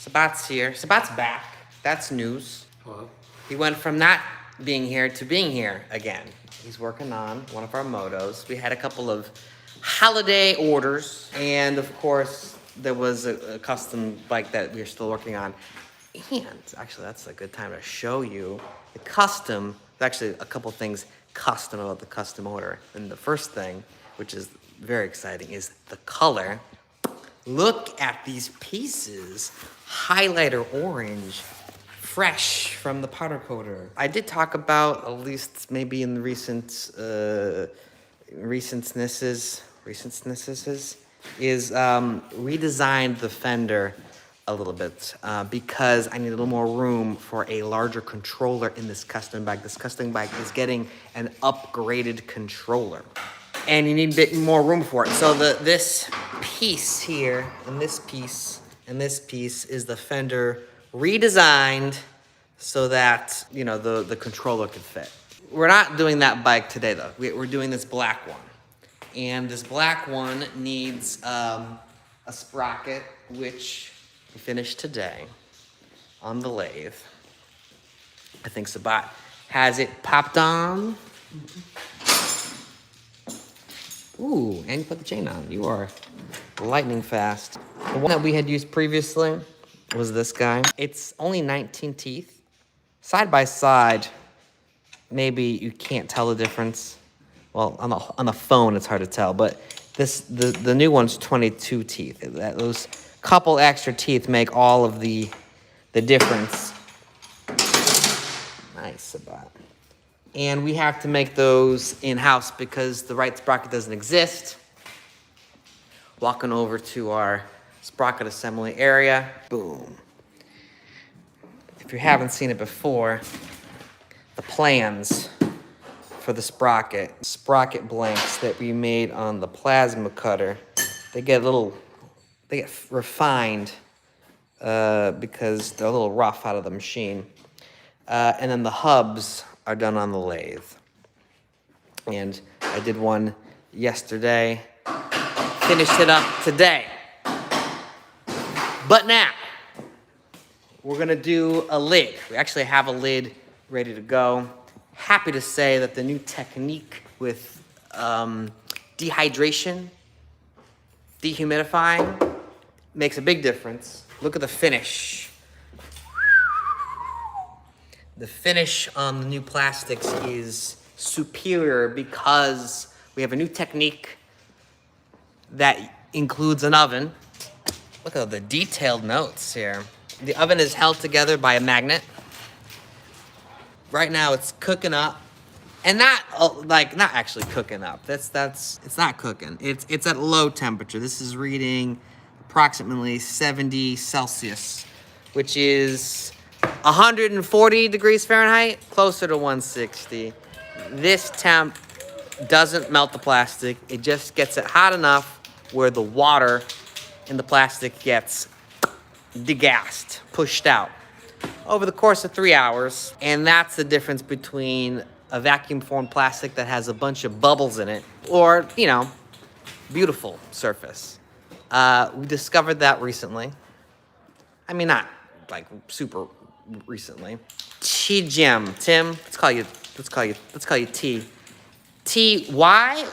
Sabat's here. Sabat's back. That's news. Hello. He went from not being here to being here again. He's working on one of our motos. We had a couple of holiday orders, and of course, there was a custom bike that we're still working on. And actually, that's a good time to show you the custom. There's actually a couple things custom about the custom order. And the first thing, which is very exciting, is the color. Look at these pieces. Highlighter orange, fresh from the powder coater. I did talk about, at least maybe in the recentnesses, is redesigned the fender a little bit because I need a little more room for a larger controller in this custom bike. This custom bike is getting an upgraded controller, and you need a bit more room for it. So this piece here, and this piece, and this piece is the fender redesigned so that, you know, the controller could fit. We're not doing that bike today though. We're doing this black one. And this black one needs a sprocket, which we finished today on the lathe. I think Sabat has it popped on. Ooh, and you put the chain on. You are lightning fast. The one that we had used previously was this guy. It's only 19 teeth. Side by side, maybe you can't tell the difference. Well, on the phone, it's hard to tell, but the new one's 22 teeth. Those couple extra teeth make all of the difference. Nice, Sabat. And we have to make those in-house because the right sprocket doesn't exist. Walking over to our Sprocket Assembly area. Boom. If you haven't seen it before, the plans for the sprocket blanks that we made on the plasma cutter, they get refined because they're a little rough out of the machine. And then the hubs are done on the lathe. And I did one yesterday, finished it up today. But now, we're gonna do a lid. We actually have a lid ready to go. Happy to say that the new technique with dehydration, dehumidifying, makes a big difference. Look at the finish. The finish on the new plastics is superior because we have a new technique that includes an oven. Look at the detailed notes here. The oven is held together by a magnet. Right now it's cooking up, and not actually cooking up. It's not cooking. It's at low temperature. This is reading approximately 70 Celsius, which is 140 degrees Fahrenheit, closer to 160. This temp doesn't melt the plastic. It just gets it hot enough where the water in the plastic gets degassed, pushed out over the course of 3 hours. And that's the difference between a vacuum formed plastic that has a bunch of bubbles in it or, you know, beautiful surface. We discovered that recently. I mean, not like super recently. Tim, let's call you T. T, why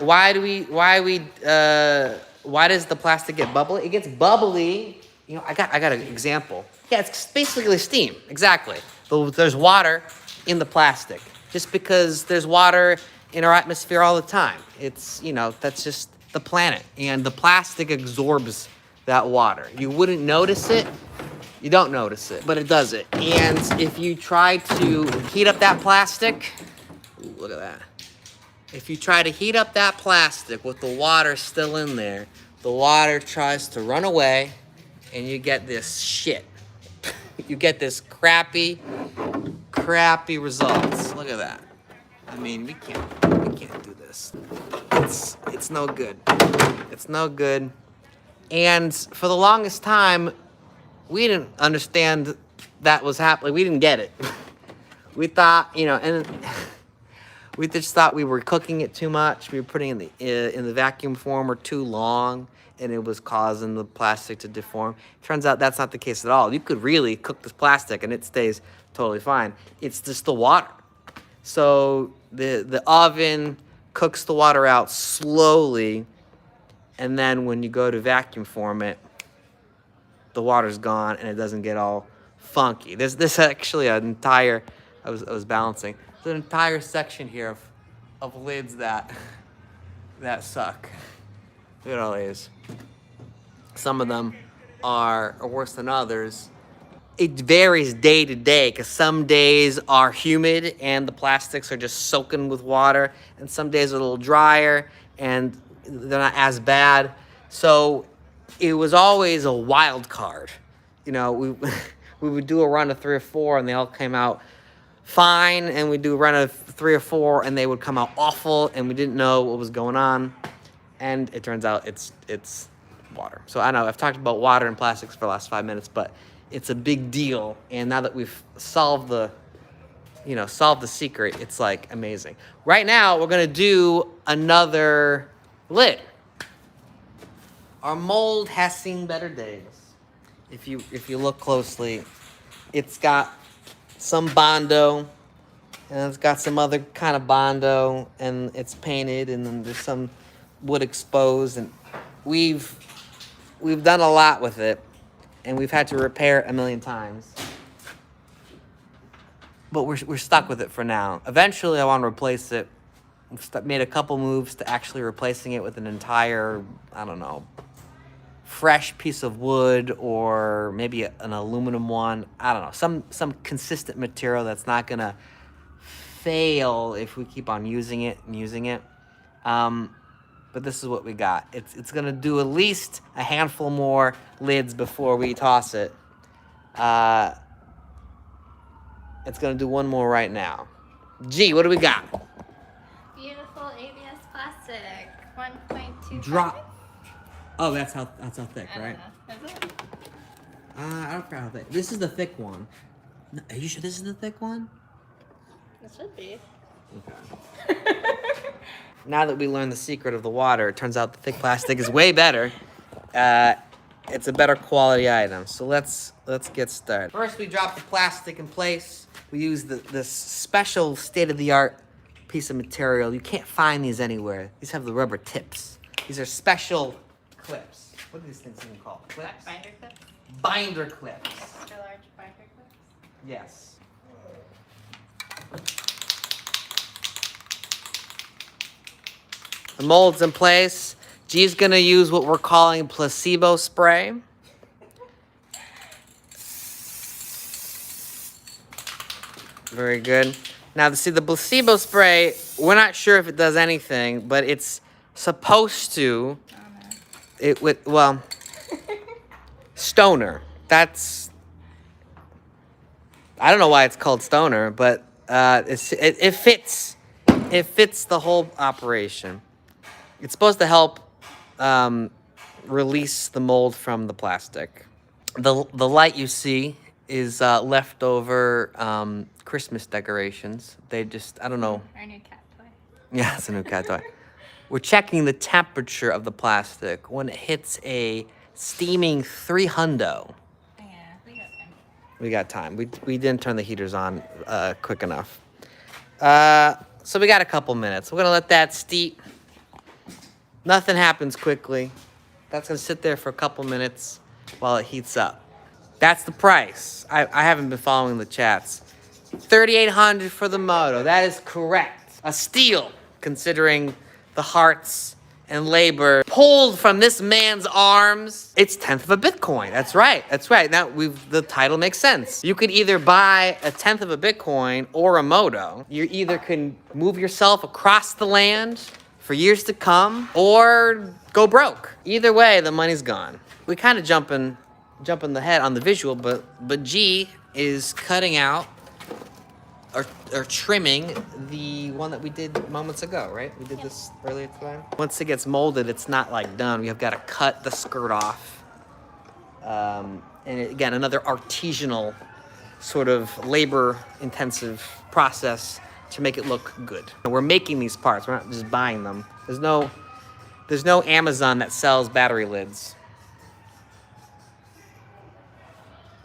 does the plastic get bubbly? It gets bubbly. You know, I got an example. Yeah, it's basically steam. Exactly. There's water in the plastic. Just because there's water in our atmosphere all the time. It's, you know, that's just the planet. And the plastic absorbs that water. You wouldn't notice it. You don't notice it, but it does it. And if you try to heat up that plastic, ooh, look at that. If you try to heat up that plastic with the water still in there, the water tries to run away, and you get this shit. You get this crappy results. Look at that. I mean, we can't do this. It's no good. It's no good. And for the longest time, we didn't understand that was happening. We didn't get it. We thought, you know, and we just thought we were cooking it too much. We were putting it in the vacuum former too long. and it was causing the plastic to deform. Turns out that's not the case at all. You could really cook this plastic and it stays totally fine. It's just the water. So the oven cooks the water out slowly, and then when you go to vacuum form it, the water's gone and it doesn't get all funky. There's actually an entire, I was balancing, there's an entire section here of lids that suck. Look at all these. Some of them are worse than others. It varies day to day, because some days are humid and the plastics are just soaking with water, and some days are a little drier and they're not as bad. So it was always a wild card. You know, we would do a run of 3 or 4 and they all came out fine, and we'd do a run of 3 or 4 and they would come out awful and we didn't know what was going on. And it turns out it's water. So I know I've talked about water and plastics for the last 5 minutes, but it's a big deal. And now that we've solved the secret, it's like amazing. Right now, we're gonna do another lid. Our mold has seen better days. If you look closely, it's got some Bondo, and it's got some other kind of Bondo, and it's painted, and then there's some wood exposed, and we've done a lot with it, and we've had to repair it a million times. But we're stuck with it for now. Eventually, I want to replace it. We've made a couple moves to actually replacing it with an entire, I don't know, fresh piece of wood, or maybe an aluminum one. I don't know, some consistent material that's not gonna fail if we keep on using it. But this is what we got. It's gonna do at least a handful more lids before we toss it. It's gonna do one more right now. Gee, what do we got? Beautiful ABS plastic, 1.25. Drop. Oh, that's how thick, right? Is it? I don't care how thick. This is the thick one. No, are you sure this is the thick one? It should be. Okay. Now that we learned the secret of the water, it turns out the thick plastic is way better. It's a better quality item. So let's get started. First, we drop the plastic in place. We use this special state-of-the-art piece of material. You can't find these anywhere. These have the rubber tips. These are special clips. What are these things even called? Clips? Binder clips? Binder clips. Extra large binder clips? Yes. The mold's in place. G's gonna use what we're calling placebo spray. Very good. Now, see, the placebo spray, we're not sure if it does anything, but it's supposed to. Oh, no. It would, well, stoner. That's, I don't know why it's called stoner, but it fits. It fits the whole operation. It's supposed to help release the mold from the plastic. The light you see is leftover Christmas decorations. They just, I don't know. Our new cat toy. Yeah, it's a new cat toy. We're checking the temperature of the plastic. When it hits a steaming 300. Yeah, we got time. We got time. We didn't turn the heaters on quick enough. So we got a couple minutes. We're gonna let that steep. Nothing happens quickly. That's gonna sit there for a couple minutes while it heats up. That's the price. I haven't been following the chats. $3,800 for the Moto. That is correct. A steal, considering the hearts and labor pulled from this man's arms. It's 1/10 of a Bitcoin. That's right. That's right. Now the title makes sense. You could either buy a 1/10 of a Bitcoin or a Moto. You either can move yourself across the land for years to come, or go broke. Either way, the money's gone. We kind of jumping the head on the visual, but G is cutting out or trimming the one that we did moments ago, right? We did this earlier today. Once it gets molded, it's not like done. We have got to cut the skirt off. And again, another artisanal sort of labor-intensive process to make it look good. We're making these parts. We're not just buying them. There's no There's no Amazon that sells battery lids.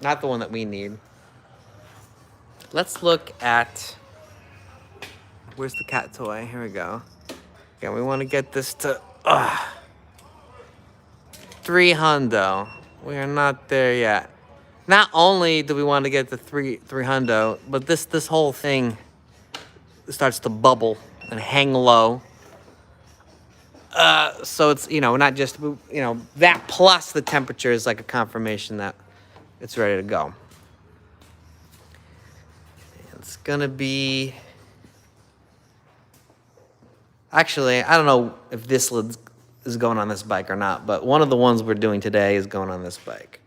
Not the one that we need. Let's look at... Where's the cat toy? Here we go. Okay, we want to get this to... 300. We are not there yet. Not only do we want to get the 300, but this whole thing starts to bubble and hang low. So it's, not just, that plus the temperature is like a confirmation that it's ready to go. It's gonna be... Actually, I don't know if this lid is going on this bike or not, but one of the ones we're doing today is going on this bike.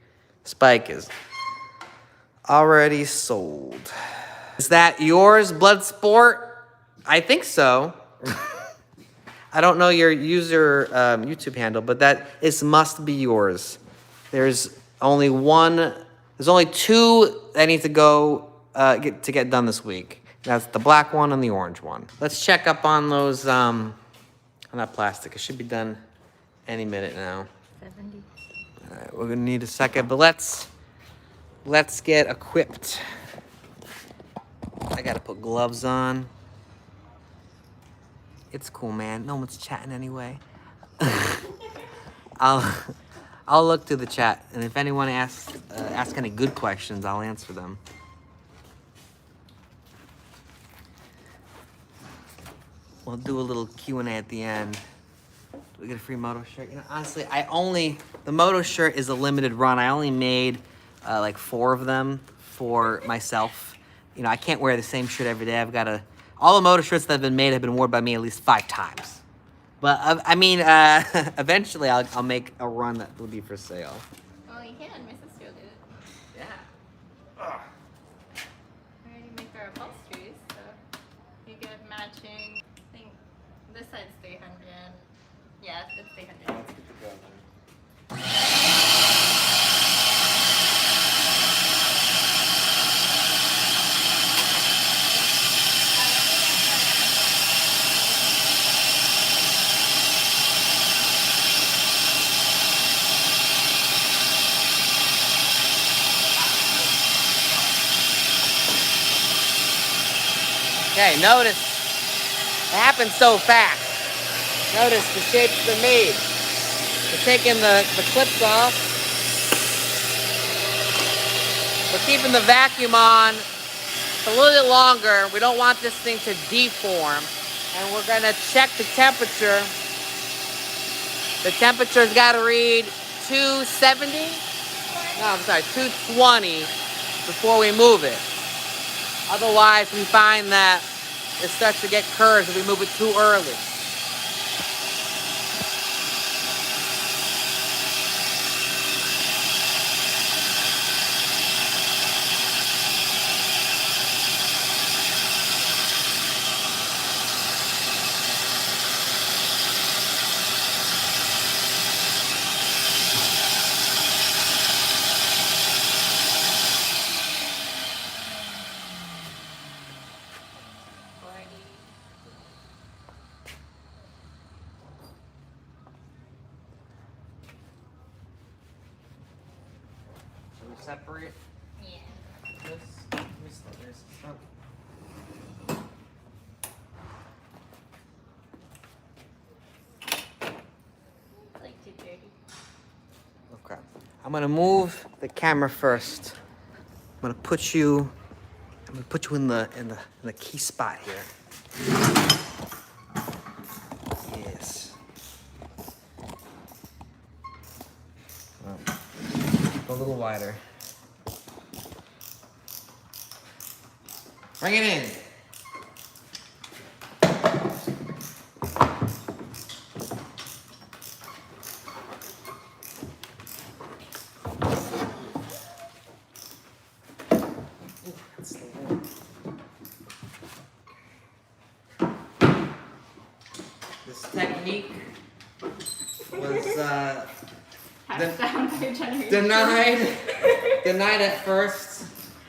This bike is already sold. Is that yours, Bloodsport? I think so. I don't know your user YouTube handle, but that must be yours. There's only two that need to go get done this week. That's the black one and the orange one. Let's check up on those on that plastic. It should be done any minute now. 70. All right, we're gonna need a second, but let's get equipped. I gotta put gloves on. It's cool, man. No one's chatting anyway. I'll look through the chat, and if anyone asks any good questions, I'll answer them. We'll do a little Q&A at the end. Do we get a free Moto shirt? Honestly, the Moto shirt is a limited run. I only made like 4 of them for myself. I can't wear the same shirt every day. All the Moto shirts that have been made have been worn by me at least 5 times. But eventually I'll make a run that will be for sale. Oh, you can. My sister did it. Yeah. We already make our upholsteries, so you get matching. I think this side's 300. Yeah, it's 300. Let's get the gloves on. Okay, notice, it happens so fast. Notice the shapes they're made. We're taking the clips off. We're keeping the vacuum on a little bit longer. We don't want this thing to deform. And we're gonna check the temperature. The temperature's gotta read 270? No, I'm sorry, 220 before we move it. Otherwise, we find that it starts to get curves if we move it too early. Separate this. Like 230. Okay. I'm gonna move the camera first. I'm gonna put you in the key spot here. Yes. A little wider. Bring it in. This technique was denied at first,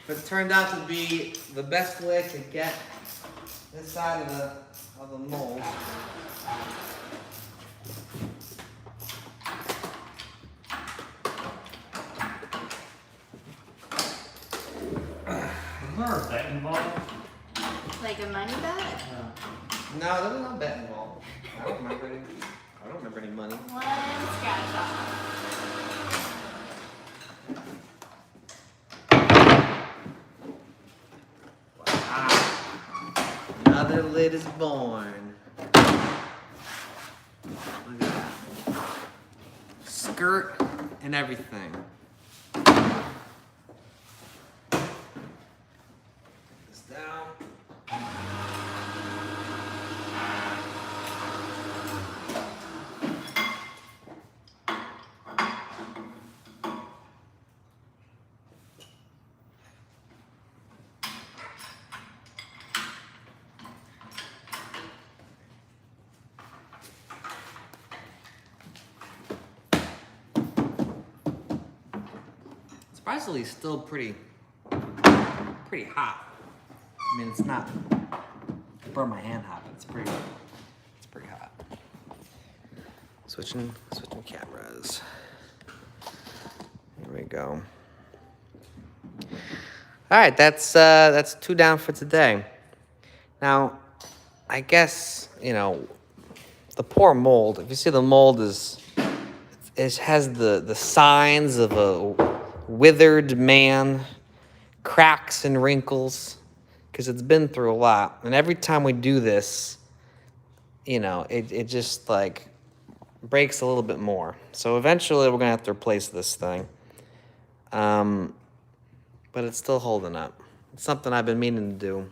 but turned out to be the best way to get this side of the mold. or a bet involved? Like a money bet? No, there was no bet involved. I don't remember any money. One scratch off. Another lid is born. Look at that. Skirt and everything. This down. Surprisingly, still pretty hot. I mean, it's not burn my hand hot, but it's pretty hot. Switching cameras. Here we go. All right, that's 2 down for today. Now, I guess the poor mold. If you see, the mold it has the signs of a withered man, cracks and wrinkles, because it's been through a lot. And every time we do this, it just like breaks a little bit more. So eventually we're gonna have to replace this thing. But it's still holding up. It's something I've been meaning to do.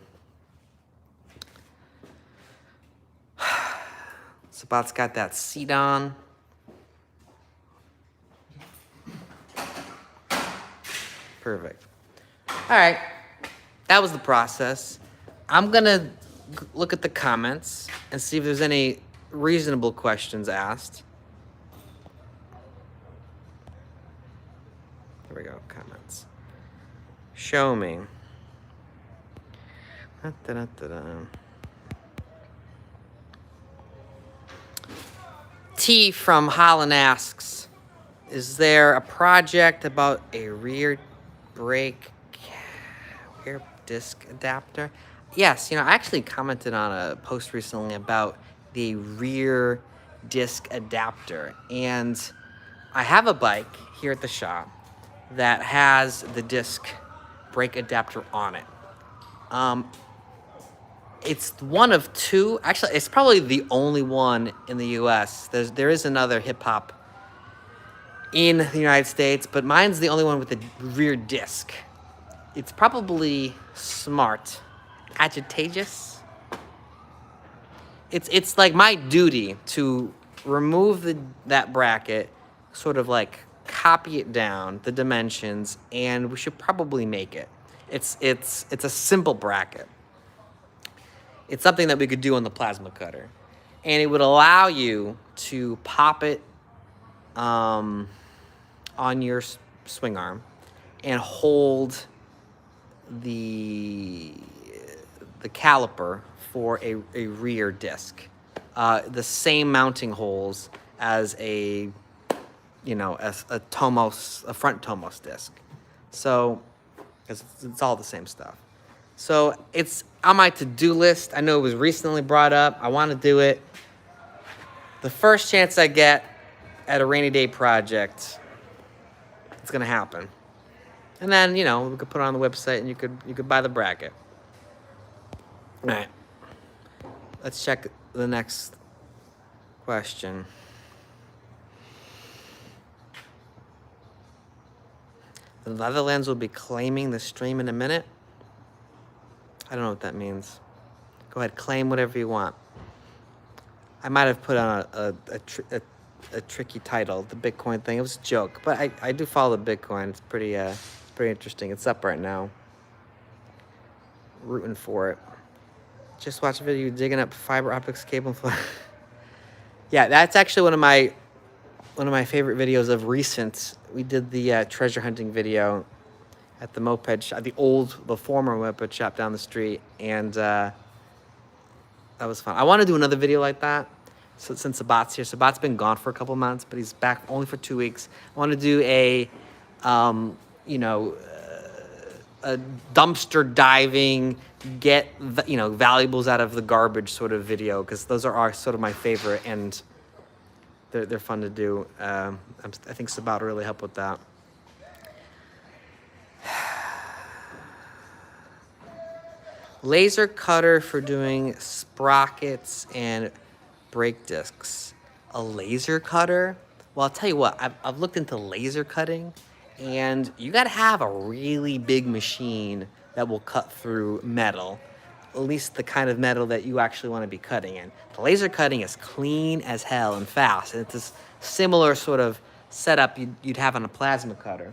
Sabat's got that seat on. Perfect. All right, that was the process. I'm gonna look at the comments and see if there's any reasonable questions asked. Here we go, comments. Show me. T from Holland asks, is there a project about a rear disc adapter? Yes, I actually commented on a post recently about the rear disc adapter, and I have a bike here at the shop that has the disc brake adapter on it. It's one of 2. Actually, it's probably the only one in the U.S. There is another hip-hop in the United States, but mine's the only one with the rear disc. It's probably smart. Advantageous. It's like my duty to remove that bracket, sort of like copy it down, the dimensions, and we should probably make it. It's a simple bracket. It's something that we could do on the plasma cutter, and it would allow you to pop it on your swing arm and hold the caliper for a rear disc. The same mounting holes as a front Tomos disc. So it's all the same stuff. So it's on my to-do list. I know it was recently brought up. I want to do it. The first chance I get at a rainy day project, it's gonna happen. And then we could put it on the website, and you could buy the bracket. All right. Let's check the next question. The Netherlands will be claiming the stream in a minute. I don't know what that means. Go ahead, claim whatever you want. I might have put on a tricky title, the Bitcoin thing. It was a joke, but I do follow the Bitcoin. It's pretty interesting. It's up right now. Rooting for it. Just watched a video digging up fiber optics cable. Yeah, that's actually one of my favorite videos of recent. We did the treasure hunting video at the moped shop, the former moped shop down the street, and that was fun. I want to do another video like that. So since Sabat's here, Sabat's been gone for a couple months, but he's back only for 2 weeks. I want to do a a dumpster diving, get valuables out of the garbage sort of video, because those are sort of my favorite, and they're fun to do. I think Sabat will really help with that. Laser cutter for doing sprockets and brake discs. A laser cutter? Well, I'll tell you what, I've looked into laser cutting, and you gotta have a really big machine that will cut through metal, at least the kind of metal that you actually want to be cutting in. The laser cutting is clean as hell and fast, and it's this similar sort of setup you'd have on a plasma cutter,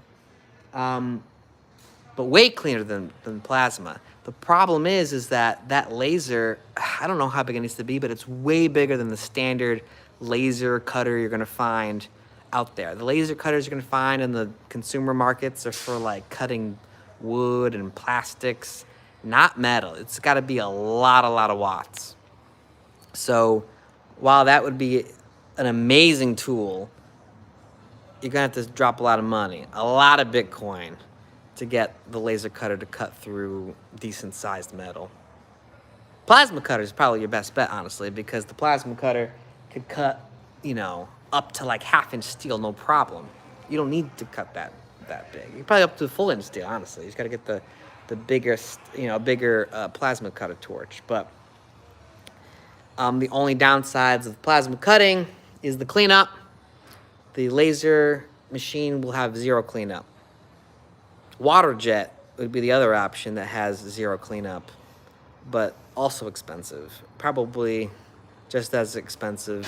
but way cleaner than plasma. The problem is that laser, I don't know how big it needs to be, but it's way bigger than the standard laser cutter you're gonna find out there. The laser cutters you're gonna find in the consumer markets are for like cutting wood and plastics, not metal. It's gotta be a lot of watts. So while that would be an amazing tool, you're gonna have to drop a lot of money, a lot of Bitcoin, to get the laser cutter to cut through decent sized metal. Plasma cutter is probably your best bet, honestly, because the plasma cutter could cut, up to like 1/2-inch steel, no problem. You don't need to cut that big. You're probably up to full inch steel, honestly. You just gotta get the biggest, bigger plasma cutter torch. But the only downsides of plasma cutting is the cleanup. The laser machine will have zero cleanup. Water jet would be the other option that has zero cleanup, but also expensive. Probably just as expensive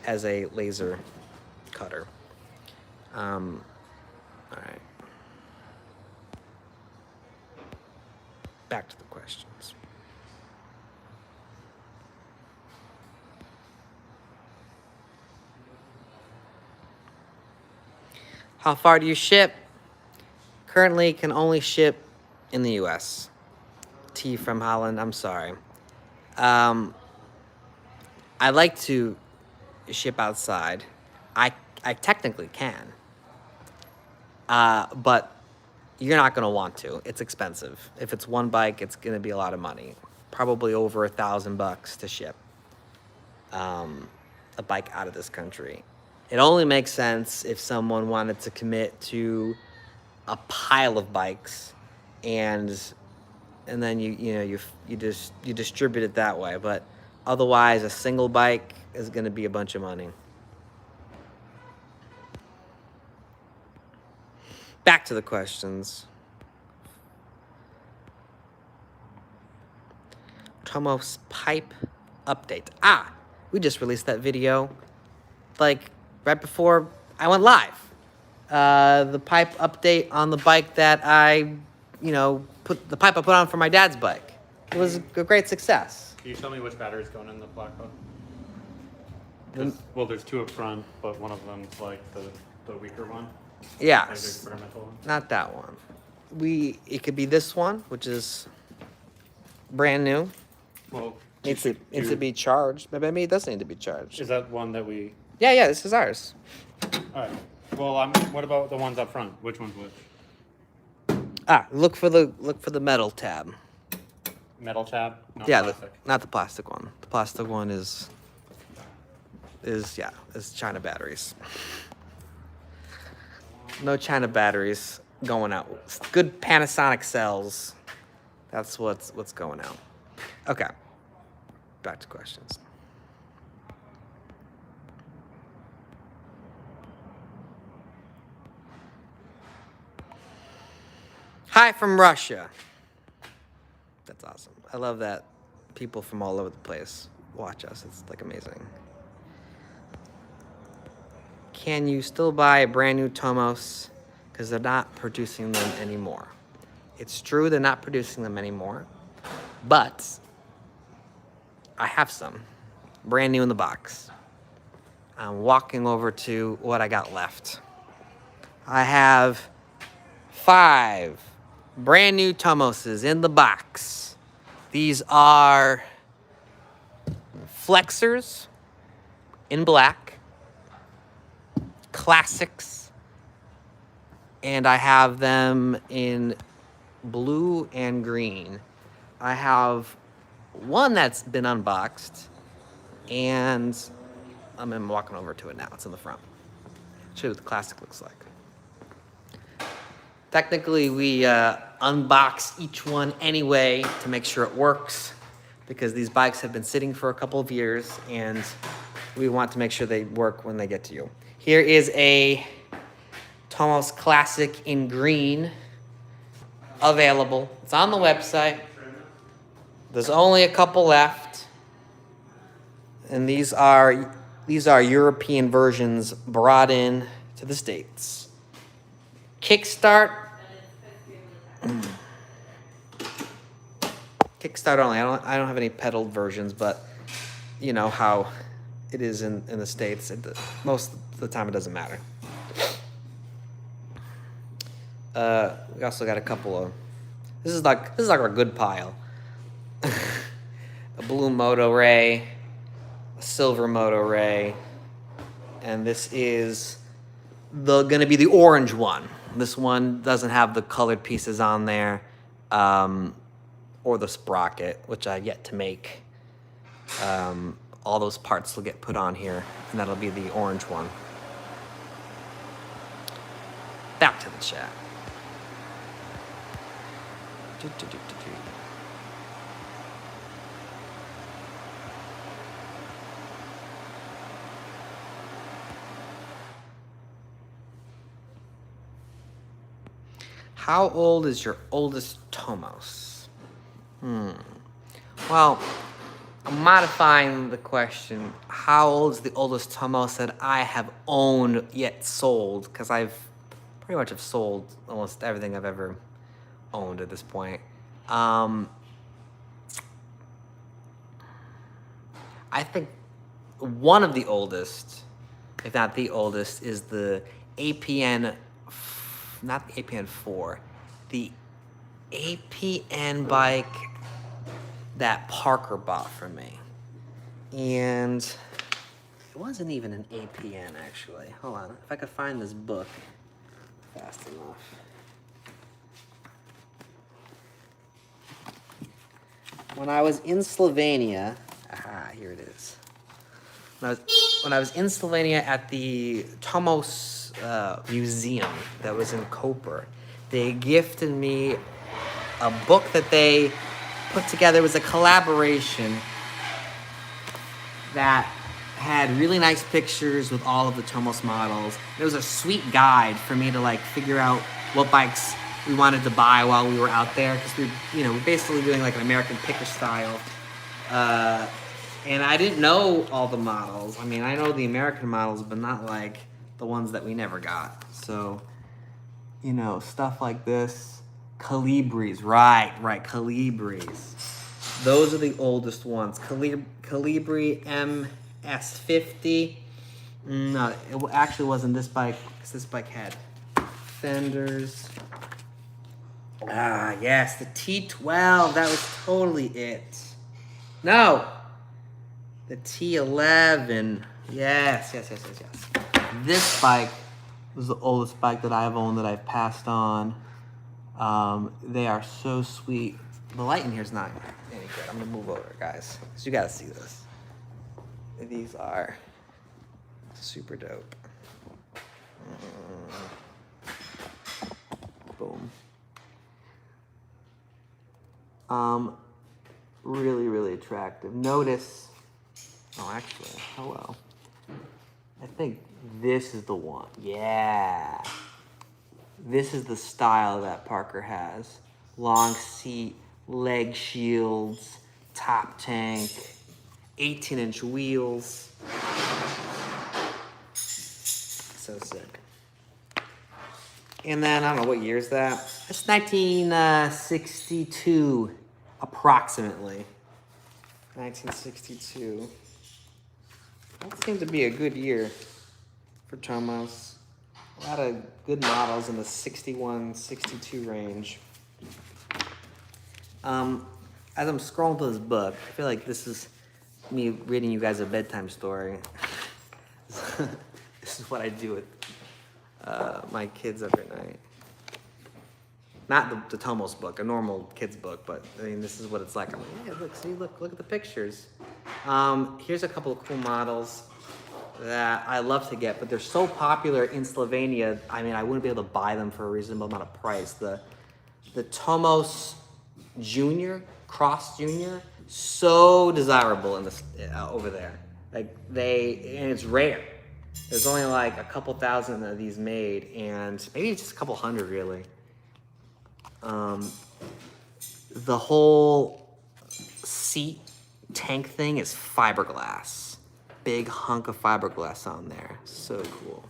as a laser cutter. All right. Back to the questions. How far do you ship? Currently can only ship in the US. T from Holland, I'm sorry. I like to ship outside. I technically can. But you're not gonna want to. It's expensive. If it's one bike, it's gonna be a lot of money. Probably over $1,000 to ship a bike out of this country. It only makes sense if someone wanted to commit to a pile of bikes, and then you distribute it that way. But otherwise, a single bike is going to be a bunch of money. Back to the questions. Tomos pipe update. We just released that video like right before I went live. The pipe update on the bike that I put on for my dad's bike. It was a great success. Can you tell me which battery's going in the black book? Well, there's two up front, but one of them's like the weaker one. Yeah. Like the experimental one. Not that one. It could be this one, which is brand new. Well, Needs to be charged, but maybe it doesn't need to be charged. Is that one that we? Yeah, this is ours. All right. Well, what about the ones up front? Which one's which? Look for the metal tab. Metal tab? Not Yeah, plastic. not the plastic one. The plastic one is China batteries. No China batteries going out. Good Panasonic cells. That's what's going out. Okay. Back to questions. Hi from Russia. That's awesome. I love that people from all over the place watch us. It's like amazing. Can you still buy a brand new Tomos? Because they're not producing them anymore. It's true they're not producing them anymore, but I have some. Brand new in the box. I'm walking over to what I got left. I have 5 brand new Tomoses in the box. These are Flexers in black, classics, and I have them in blue and green. I have one that's been unboxed, and I'm walking over to it now. It's in the front. Show you what the classic looks like. Technically, we unbox each one anyway to make sure it works, because these bikes have been sitting for a couple of years, and we want to make sure they work when they get to you. Here is a Tomos Classic in green, available. It's on the website. There's only a couple left, and these are European versions brought in to the States. Kickstart only. I don't have any pedaled versions, but you know how it is in the States. Most of the time it doesn't matter. We also got a couple of, this is like our good pile. A blue Moto Ray, a silver Moto Ray, and this is gonna be the orange one. This one doesn't have the colored pieces on there, or the sprocket, which I yet to make. All those parts will get put on here, and that'll be the orange one. Back to the chat. How old is your oldest Tomos? Well, I'm modifying the question. How old is the oldest Tomos that I have owned yet sold? Because I've pretty much have sold almost everything I've ever owned at this point. I think one of the oldest, if not the oldest, is the APN, not the APN 4, the APN bike that Parker bought for me. And it wasn't even an APN, actually. Hold on, if I could find this book fast enough. When I was in Slovenia, here it is. When I was in Slovenia at the Tomos museum that was in Koper, they gifted me a book that they put together. It was a collaboration that had really nice pictures with all of the Tomos models. It was a sweet guide for me to figure out what bikes we wanted to buy while we were out there, because we're basically doing like an American picker style. And I didn't know all the models. I mean, I know the American models, but not like the ones that we never got. So, stuff like this. Calibris, right, Calibris. Those are the oldest ones. Calibri MS50. No, it actually wasn't this bike, because this bike had fenders. Yes, the T12, that was totally it. No, the T11, yes. This bike was the oldest bike that I've owned that I've passed on. They are so sweet. The light in here is not any good. I'm gonna move over, guys, because you gotta see this. These are super dope. Boom. Really, really attractive. Notice, actually, hello. I think this is the one. Yeah. This is the style that Parker has. Long seat, leg shields, top tank, 18-inch wheels. So sick. And then, I don't know, what year is that? It's 1962, approximately. 1962. That seemed to be a good year for Tomos. A lot of good models in the 61, 62 range. As I'm scrolling through this book, I feel like this is me reading you guys a bedtime story. This is what I do with my kids every night. Not the Tomos book, a normal kid's book, but I mean, this is what it's like. I'm like, yeah, look, see, look at the pictures. Here's a couple of cool models that I love to get, but they're so popular in Slovenia. I mean, I wouldn't be able to buy them for a reasonable amount of price. The Tomos Junior, Cross Junior, so desirable in this over there. Like and it's rare. There's only like a couple thousand of these made, and maybe just a couple hundred really. The whole seat tank thing is fiberglass. Big hunk of fiberglass on there. So cool.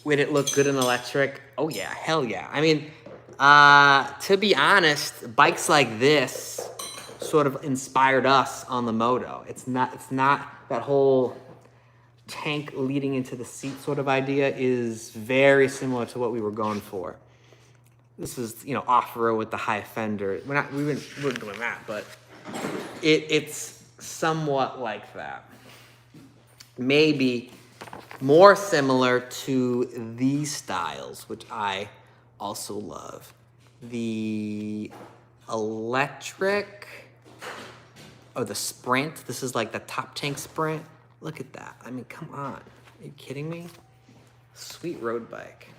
Would it look good in electric? Oh yeah, hell yeah. I mean, to be honest, bikes like this sort of inspired us on the Moto. It's not that whole tank leading into the seat sort of idea is very similar to what we were going for. This was, off-road with the high fender. We weren't doing that, but it's somewhat like that. Maybe more similar to these styles, which I also love. The electric, the Sprint. This is like the top tank Sprint. Look at that. I mean, come on. Are you kidding me? Sweet road bike.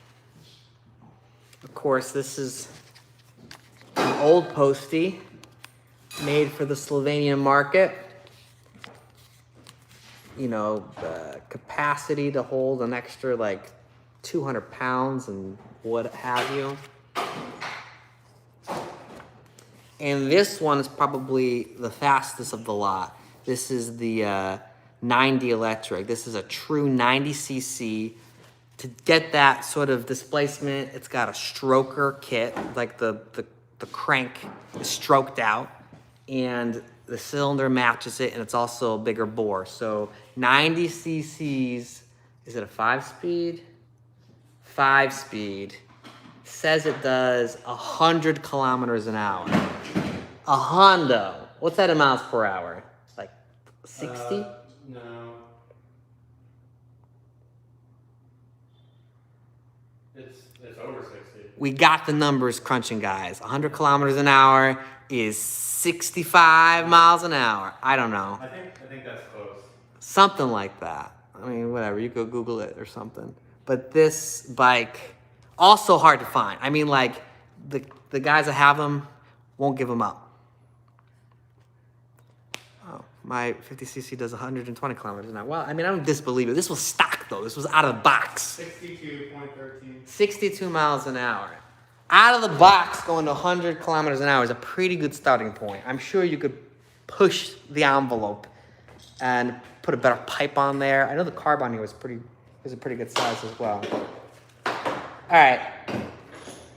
Of course, this is an old Posty made for the Slovenian market. The capacity to hold an extra 200 pounds and what have you. And this one is probably the fastest of the lot. This is the 90 electric. This is a true 90cc. To get that sort of displacement, it's got a stroker kit, like the crank is stroked out, and the cylinder matches it, and it's also a bigger bore. So 90 cc's, is it a 5-speed? 5-speed. Says it does 100 kilometers an hour. A Honda, what's that in miles per hour? Like 60? No. It's over 60. We got the numbers crunching, guys. 100 kilometers an hour is 65 miles an hour. I don't know. I think that's close. Something like that. I mean, whatever. You go Google it or something. But this bike, also hard to find. I mean, the guys that have them won't give them up. Oh, my 50cc does 120 kilometers an hour. Well, I mean, I don't disbelieve it. This was stock, though. This was out of the box. 62.13. 62 miles an hour. Out of the box, going to 100 kilometers an hour is a pretty good starting point. I'm sure you could push the envelope and put a better pipe on there. I know the carb on here was a pretty good size as well. All right.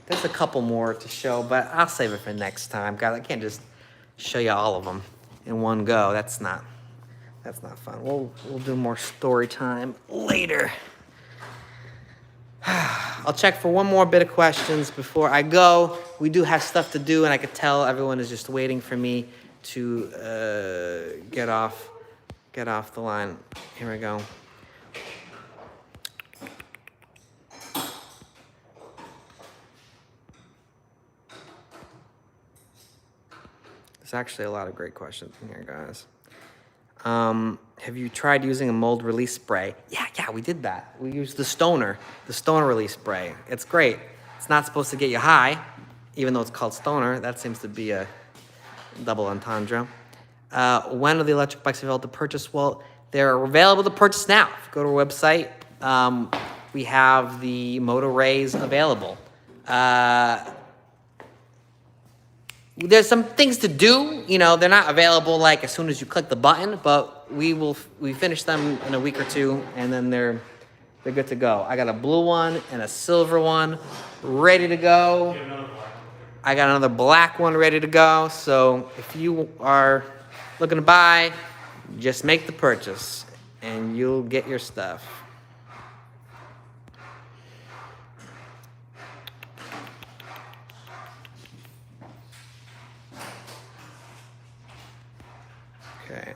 There's a couple more to show, but I'll save it for next time. Guys, I can't just show you all of them in one go. That's not fun. We'll do more story time later. I'll check for one more bit of questions before I go. We do have stuff to do, and I could tell everyone is just waiting for me to get off the line. Here we go. There's actually a lot of great questions in here, guys. Have you tried using a mold release spray? Yeah, we did that. We used the Stoner release spray. It's great. It's not supposed to get you high, even though it's called Stoner. That seems to be a double entendre. When are the electric bikes available to purchase? Well, they're available to purchase now. If you go to our website, we have the Moto Rays available. There's some things to do. They're not available as soon as you click the button, but we finish them in a week or two, and then they're good to go. I got a blue one and a silver one ready to go. I got another black one ready to go. So if you are looking to buy, just make the purchase and you'll get your stuff. Okay.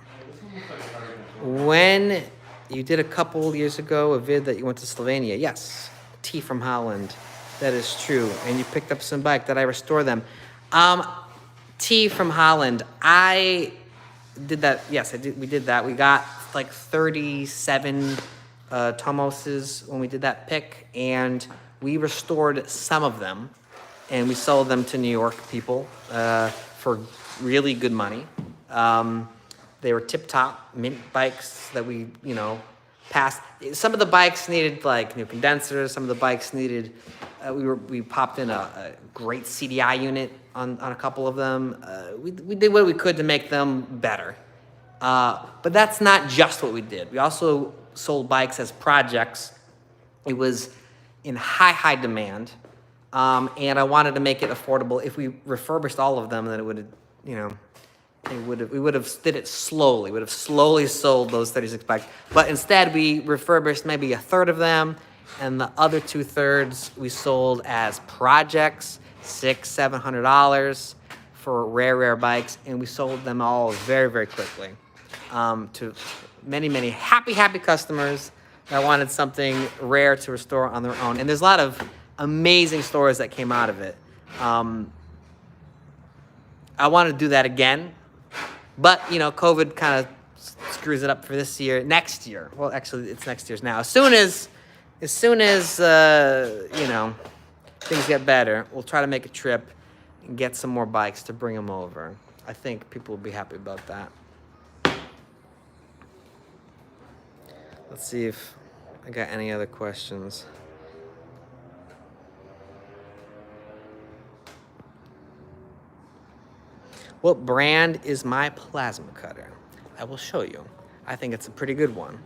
When you did a couple years ago a vid that you went to Slovenia, yes, T from Holland. That is true. And you picked up some bike. Did I restore them? T from Holland. I did that. Yes, I did. We did that. We got like 37 Tomoses when we did that pick, and we restored some of them, and we sold them to New York people for really good money. They were tip-top mint bikes that we, passed. Some of the bikes needed like new condensers. Some of the bikes needed. We popped in a great CDI unit on a couple of them. We did what we could to make them better. But that's not just what we did. We also sold bikes as projects. It was in high demand, and I wanted to make it affordable. If we refurbished all of them, then it would, we would have did it slowly. We would have slowly sold those 36 bikes. But instead, we refurbished maybe a third of them, and the other 2/3 we sold as projects, $600-700 for rare bikes, and we sold them all very quickly to many happy customers that wanted something rare to restore on their own. And there's a lot of amazing stories that came out of it. I want to do that again, but COVID kind of screws it up for this year. Next year, well, actually, it's next year's now. As soon as things get better, we'll try to make a trip and get some more bikes to bring them over. I think people will be happy about that. Let's see if I got any other questions. What brand is my plasma cutter? I will show you. I think it's a pretty good one.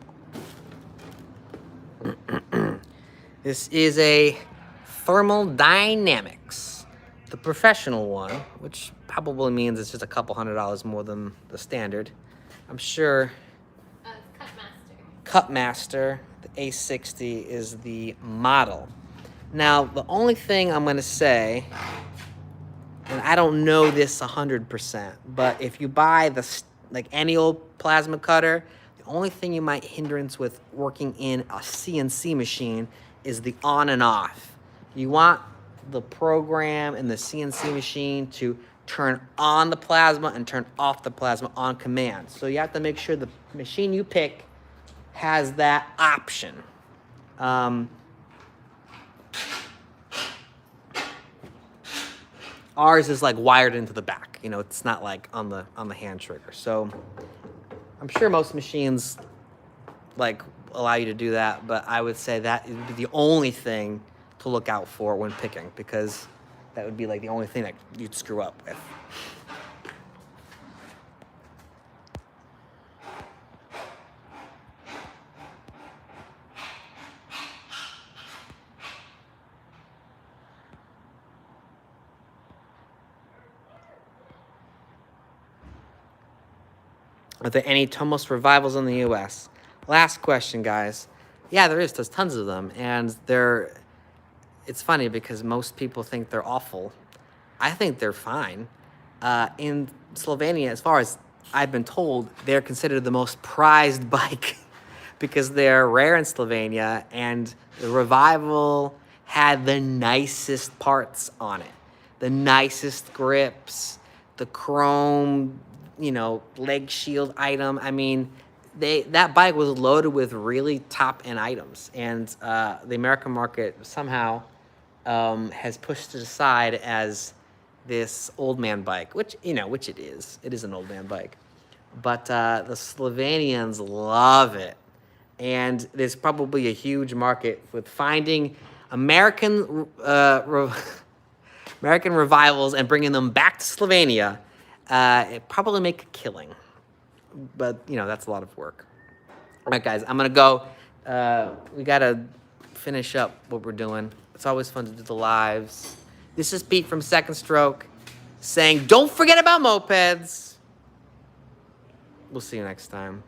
This is a Thermal Dynamics, the professional one, which probably means it's just a couple $100 more than the standard. I'm sure. Cutmaster, the A60 is the model. Now, the only thing I'm gonna say, and I don't know this 100%, but if you buy any old plasma cutter, the only thing you might hindrance with working in a CNC machine is the on and off. You want the program in the CNC machine to turn on the plasma and turn off the plasma on command. So you have to make sure the machine you pick has that option. Ours is like wired into the back. It's not like on the hand trigger. So I'm sure most machines allow you to do that, but I would say that would be the only thing to look out for when picking, because that would be the only thing that you'd screw up with. Are there any Tomos revivals in the U.S.? Last question, guys. Yeah, there is. There's tons of them. And it's funny because most people think they're awful. I think they're fine. In Slovenia, as far as I've been told, they're considered the most prized bike because they're rare in Slovenia, and the revival had the nicest parts on it. The nicest grips, the chrome, leg shield item. I mean, that bike was loaded with really top-end items, and the American market somehow has pushed it aside as this old man bike, which it is. It is an old man bike, but the Slovenians love it, and there's probably a huge market with finding American revivals and bringing them back to Slovenia. It probably make a killing, but that's a lot of work. All right, guys, I'm gonna go. We gotta finish up what we're doing. It's always fun to do the lives. This is Pete from Second Stroke saying, don't forget about mopeds. We'll see you next time.